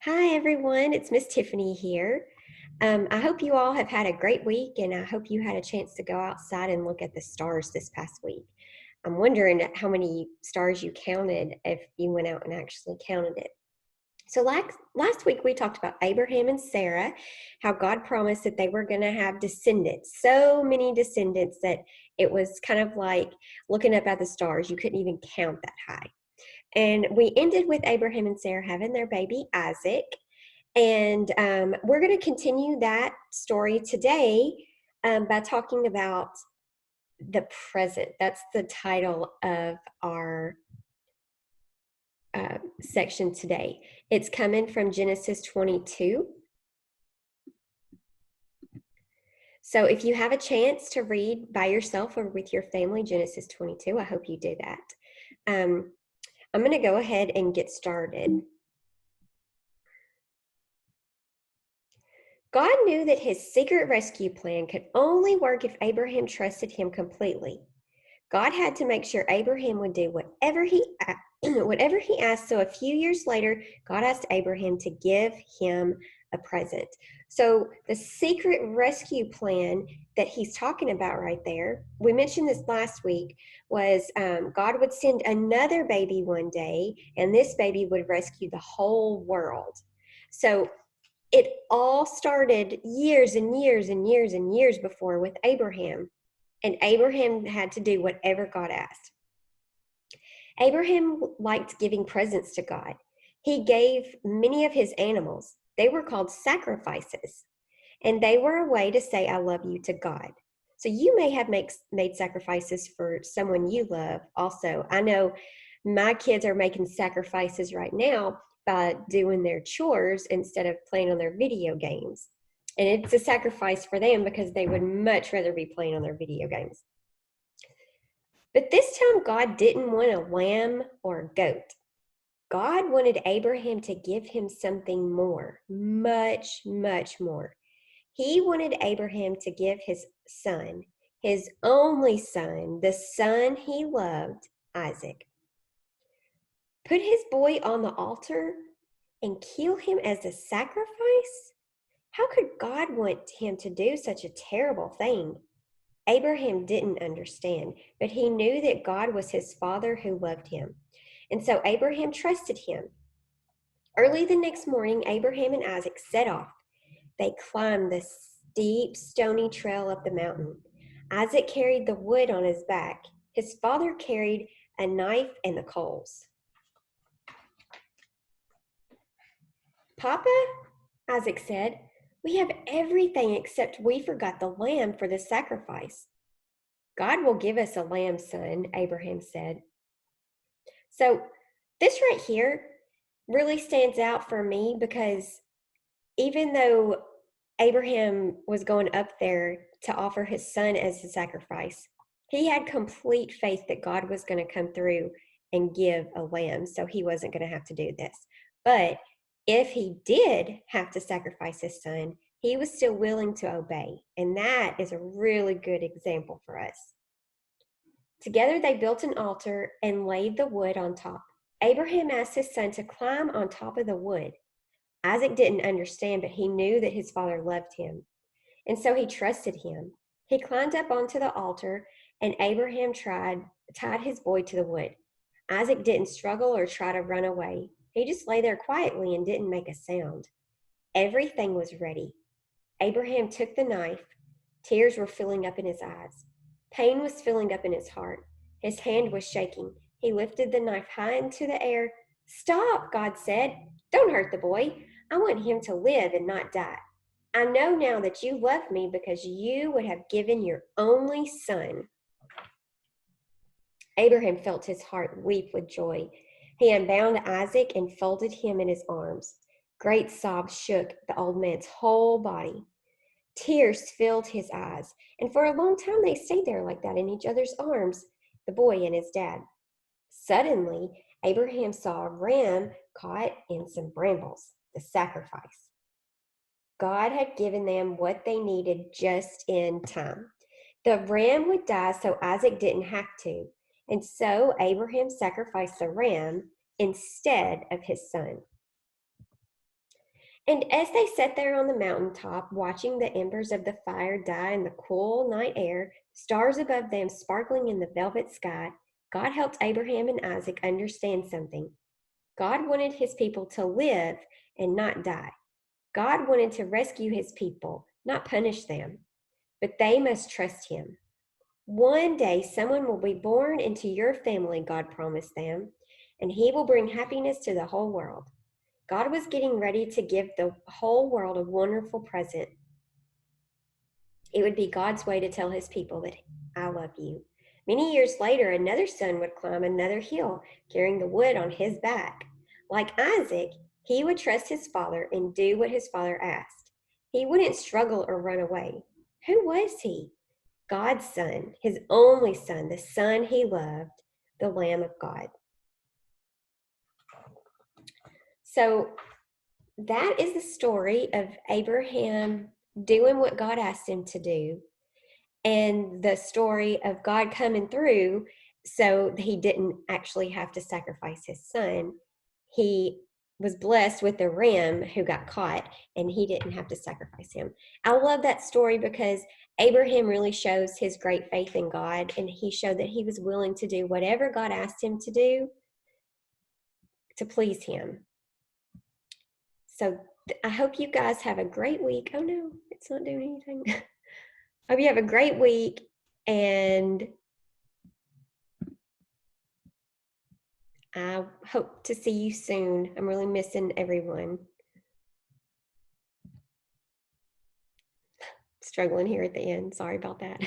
Hi, everyone. It's Miss Tiffany here. I hope you all have had a great week, and I hope you had a chance to go outside and look at the stars this past week. I'm wondering how many stars you counted if you went out and actually counted it. So, last week, we talked about Abraham and Sarah, how God promised that they were going to have descendants, so many descendants that it was kind of like looking up at the stars. You couldn't even count that high. And we ended with Abraham and Sarah having their baby, Isaac. And we're going to continue that story today by talking about the present. That's the title of our section today. It's coming from Genesis 22. So if you have a chance to read by yourself or with your family Genesis 22, I hope you do that. I'm going to go ahead and get started. God knew that his secret rescue plan could only work if Abraham trusted him completely. God had to make sure Abraham would do whatever he asked. So a few years later, God asked Abraham to give him a present. So the secret rescue plan that he's talking about right there, we mentioned this last week, was God would send another baby one day, and this baby would rescue the whole world. So it all started years and years and years and years before with Abraham. And Abraham had to do whatever God asked. Abraham liked giving presents to God. He gave many of his animals. They were called sacrifices, and they were a way to say, I love you to God. So you may have made sacrifices for someone you love also. I know my kids are making sacrifices right now by doing their chores instead of playing on their video games. And it's a sacrifice for them because they would much rather be playing on their video games. But this time, God didn't want a lamb or a goat. God wanted Abraham to give him something more, much, much more. He wanted Abraham to give his son, his only son, the son he loved, Isaac. Put his boy on the altar and kill him as a sacrifice? How could God want him to do such a terrible thing? Abraham didn't understand, but he knew that God was his father who loved him. And so Abraham trusted him. Early the next morning, Abraham and Isaac set off. They climbed the steep, stony trail up the mountain. Isaac carried the wood on his back. His father carried a knife and the coals. Papa, Isaac said, we have everything except we forgot the lamb for the sacrifice. God will give us a lamb, son, Abraham said. So this right here really stands out for me because even though Abraham was going up there to offer his son as a sacrifice, he had complete faith that God was going to come through and give a lamb, so he wasn't going to have to do this. But if he did have to sacrifice his son, he was still willing to obey. And that is a really good example for us. Together they built an altar and laid the wood on top. Abraham asked his son to climb on top of the wood. Isaac didn't understand, but he knew that his father loved him. And so he trusted him. He climbed up onto the altar, and Abraham tied his boy to the wood. Isaac didn't struggle or try to run away. He just lay there quietly and didn't make a sound. Everything was ready. Abraham took the knife. Tears were filling up in his eyes. Pain was filling up in his heart. His hand was shaking. He lifted the knife high into the air. Stop, God said. Don't hurt the boy. I want him to live and not die. I know now that you love me because you would have given your only son. Abraham felt his heart leap with joy. He unbound Isaac and folded him in his arms. Great sobs shook the old man's whole body. Tears filled his eyes, and for a long time they stayed there like that in each other's arms, the boy and his dad. Suddenly, Abraham saw a ram caught in some brambles, the sacrifice. God had given them what they needed just in time. The ram would die so Isaac didn't have to, and so Abraham sacrificed the ram instead of his son. And as they sat there on the mountaintop, watching the embers of the fire die in the cool night air, stars above them sparkling in the velvet sky, God helped Abraham and Isaac understand something. God wanted his people to live and not die. God wanted to rescue his people, not punish them. But they must trust him. One day, someone will be born into your family, God promised them, and he will bring happiness to the whole world. God was getting ready to give the whole world a wonderful present. It would be God's way to tell his people that I love you. Many years later, another son would climb another hill, carrying the wood on his back. Like Isaac, he would trust his father and do what his father asked. He wouldn't struggle or run away. Who was he? God's son, his only son, the son he loved, the Lamb of God. So that is the story of Abraham doing what God asked him to do, and the story of God coming through so he didn't actually have to sacrifice his son. He was blessed with a ram who got caught, and he didn't have to sacrifice him. I love that story because Abraham really shows his great faith in God, and he showed that he was willing to do whatever God asked him to do to please him. So I hope you guys have a great week. Oh no, it's not doing anything. I hope you have a great week, and I hope to see you soon. I'm really missing everyone. Struggling here at the end. Sorry about that.